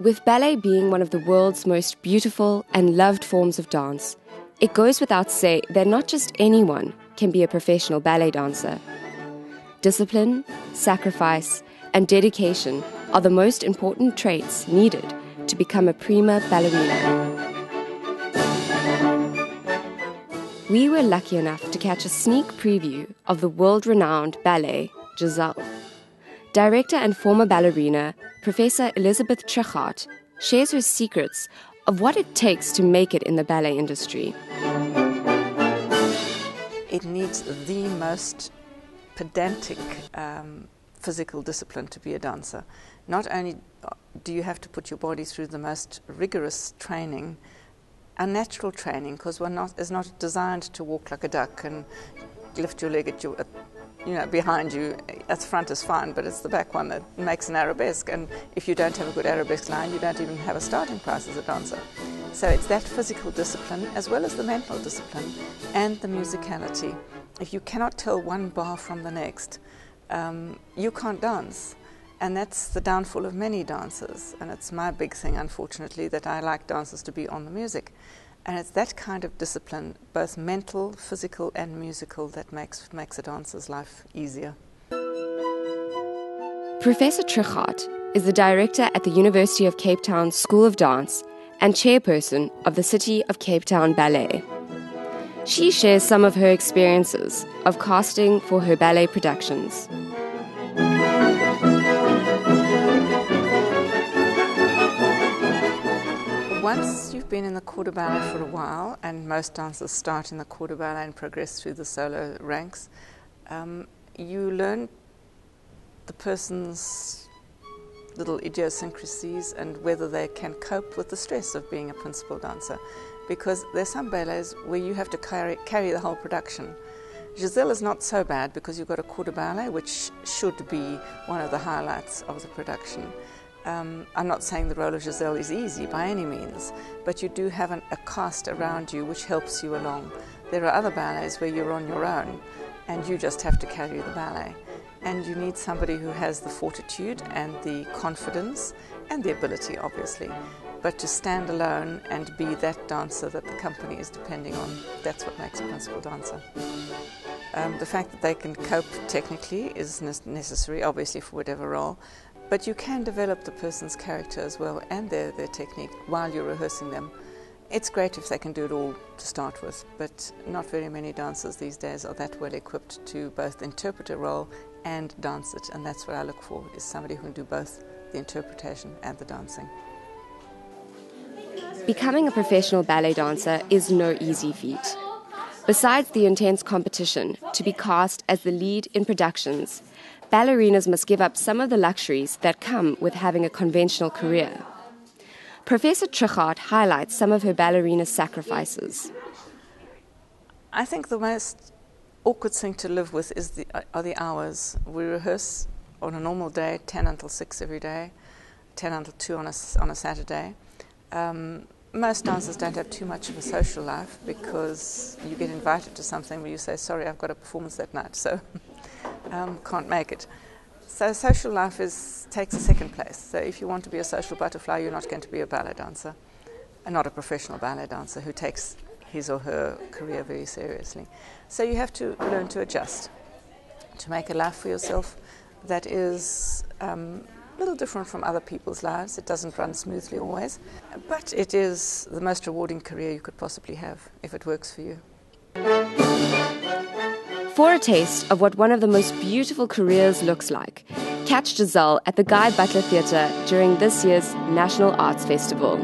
With ballet being one of the world's most beautiful and loved forms of dance, it goes without saying that not just anyone can be a professional ballet dancer. Discipline, sacrifice, and dedication are the most important traits needed to become a prima ballerina. We were lucky enough to catch a sneak preview of the world-renowned ballet, Giselle. Director and former ballerina, Professor Elizabeth Triegaardt, shares her secrets of what it takes to make it in the ballet industry. It needs the most pedantic physical discipline to be a dancer. Not only do you have to put your body through the most rigorous training, unnatural training, because one is not designed to walk like a duck and lift your leg behind you. At the front is fine, but it's the back one that makes an arabesque. And if you don't have a good arabesque line, you don't even have a starting price as a dancer. So it's that physical discipline as well as the mental discipline and the musicality. If you cannot tell one bar from the next, you can't dance. And that's the downfall of many dancers. And it's my big thing, unfortunately, that I like dancers to be on the music. And it's that kind of discipline, both mental, physical, and musical, that makes a dancer's life easier. Professor Triegaardt is the director at the University of Cape Town School of Dance and chairperson of the City of Cape Town Ballet. She shares some of her experiences of casting for her ballet productions. Once you've been in the corps de ballet for a while, and most dancers start in the corps de ballet and progress through the solo ranks, you learn the person's little idiosyncrasies and whether they can cope with the stress of being a principal dancer. Because there's some ballets where you have to carry the whole production. Giselle is not so bad because you've got a corps de ballet, which should be one of the highlights of the production. I'm not saying the role of Giselle is easy by any means, but you do have a cast around you which helps you along. There are other ballets where you're on your own and you just have to carry the ballet. And you need somebody who has the fortitude and the confidence and the ability, obviously. But to stand alone and be that dancer that the company is depending on, that's what makes a principal dancer. The fact that they can cope technically is necessary, obviously, for whatever role. But you can develop the person's character as well and their technique while you're rehearsing them. It's great if they can do it all to start with, but not very many dancers these days are that well equipped to both interpret a role and dance it, and that's what I look for, is somebody who can do both the interpretation and the dancing. Becoming a professional ballet dancer is no easy feat. Besides the intense competition to be cast as the lead in productions, ballerinas must give up some of the luxuries that come with having a conventional career. Professor Triegaardt highlights some of her ballerina sacrifices. I think the most awkward thing to live with are the hours. We rehearse on a normal day, 10 until 6 every day, 10 until 2 on a Saturday. Most dancers don't have too much of a social life because you get invited to something where you say, sorry, I've got a performance that night, so can't make it. So social life takes a second place. So if you want to be a social butterfly, you're not going to be a ballet dancer, and not a professional ballet dancer who takes his or her career very seriously. So you have to learn to adjust, to make a life for yourself that is a little different from other people's lives. It doesn't run smoothly always, but it is the most rewarding career you could possibly have if it works for you. For a taste of what one of the most beautiful careers looks like, catch Giselle at the Guy Butler Theatre during this year's National Arts Festival.